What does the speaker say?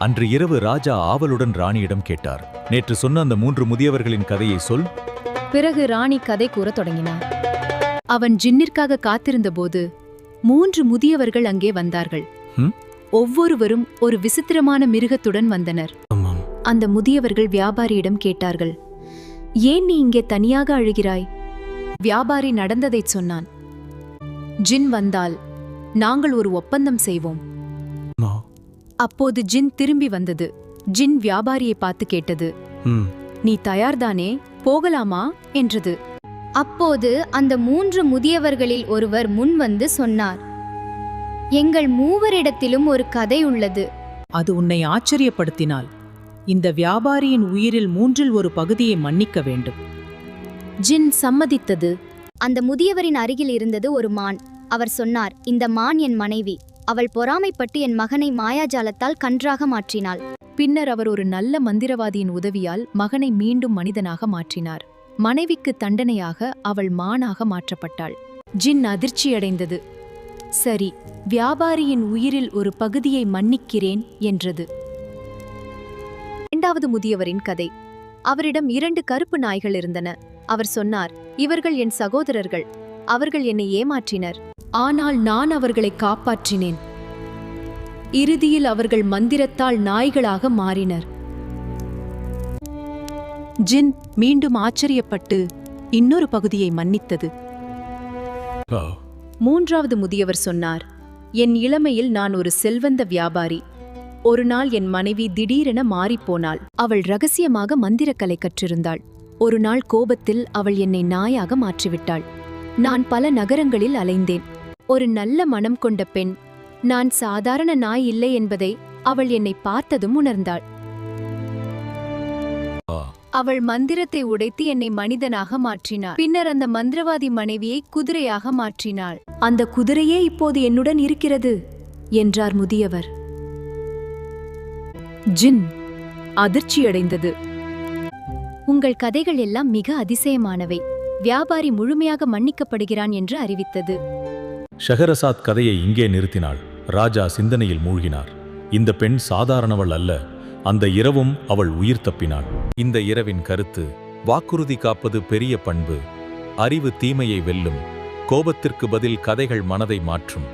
அன்று இரவு ராஜா ஆவலுடன் ராணியிடம் கேட்டார். நேற்று சொன்ன அந்த 3 முதியவர்களின் கதையை சொல். பிறகு ராணி கதை கூறத் தொடங்கினார். அவன் ஜின்னிற்காக காத்திருந்தபோது 3 முதியவர்கள் அங்கே வந்தார்கள். ஒவ்வொருவரும் ஒரு விசித்திரமான மிருகத்துடன் வந்தனர். அந்த முதியவர்கள் வியாபாரியிடம் கேட்டார்கள், ஏன் நீ இங்கே தனியாக அழுகிறாய்? வியாபாரி நடந்ததைச் சொன்னான். ஜின் வந்தால் நாங்கள் ஒரு ஒப்பந்தம் செய்வோம். அப்போது ஜின் திரும்பி வந்தது. ஜின் வியாபாரியை பார்த்து கேட்டது, நீ தயார்தானே, போகலாமா என்றது. அப்போது அந்த 3 முதியவர்களில் ஒருவர் முன் வந்து சொன்னார், எங்கள் மூவரிடத்திலும் ஒரு கதை உள்ளது. அது உன்னை ஆச்சரியப்படுத்தினால் இந்த வியாபாரியின் உயிரில் 3இல் ஒரு பகுதியை மன்னிக்க வேண்டும். ஜின் சம்மதித்தது. அந்த முதியவரின் அருகில் இருந்தது ஒரு மான். அவர் சொன்னார், இந்த மான் என் மனைவி. அவள் பொறாமைப்பட்டு என் மகனை மாயாஜாலத்தால் கன்றாக மாற்றினாள். பின்னர் அவர் ஒரு நல்ல மந்திரவாதியின் உதவியால் மகனை மீண்டும் மனிதனாக மாற்றினார். மனைவிக்கு தண்டனையாக அவள் மானாக மாற்றப்பட்டாள். ஜின் அதிர்ச்சியடைந்தது. சரி, வியாபாரியின் உயிரில் ஒரு பகுதியை மன்னிக்கிறேன் என்றது. 2வது முதியவரின் கதை. அவரிடம் 2 கருப்பு நாய்கள் இருந்தன. அவர் சொன்னார், இவர்கள் என் சகோதரர்கள். அவர்கள் என்னை ஏமாற்றினர். ஆனால் நான் அவர்களை காப்பாற்றினேன். இறுதியில் அவர்கள் மந்திரத்தால் நாய்களாக மாறினர். ஜின் மீண்டும் ஆச்சரியப்பட்டு இன்னொரு பகுதியை மன்னித்தது. 3வது முதியவர் சொன்னார், என் இளமையில் நான் ஒரு செல்வந்த வியாபாரி. ஒரு நாள் என் மனைவி திடீரென மாறிப்போனாள். அவள் ரகசியமாக மந்திரக்கலை கற்றிருந்தாள். ஒரு நாள் கோபத்தில் அவள் என்னை நாயாக மாற்றிவிட்டாள். நான் பல நகரங்களில் அலைந்தேன். ஒரு நல்ல மனம் கொண்ட பெண், நான் சாதாரண நாய் இல்லை என்பதை அவள் என்னை பார்த்ததும் உணர்ந்தாள். அவள் மந்திரத்தை உடைத்து என்னை மனிதனாக மாற்றினாள். பின்னர் அந்த மந்திரவாதி மனைவியை குதிரையாக மாற்றினாள். அந்த குதிரையே இப்போது என்னுடன் இருக்கிறது என்றார் முதியவர். ஜின் அதிர்ச்சியடைந்தது. உங்கள் கதைகள் எல்லாம் மிக அதிசயமானவை. வியாபாரி முழுமையாக மன்னிக்கப்படுகிறான் என்று அறிவித்தது. ஷஹரசாத் கதையை இங்கே நிறுத்தினாள். ராஜா சிந்தனையில் மூழ்கினார். இந்த பெண் சாதாரணவள் அல்ல. அந்த இரவும் அவள் உயிர் தப்பினாள். இந்த இரவின் கருத்து: வாக்குறுதி காப்பது பெரிய பண்பு. அறிவு தீமையை வெல்லும். கோபத்திற்கு பதில் கதைகள் மனதை மாற்றும்.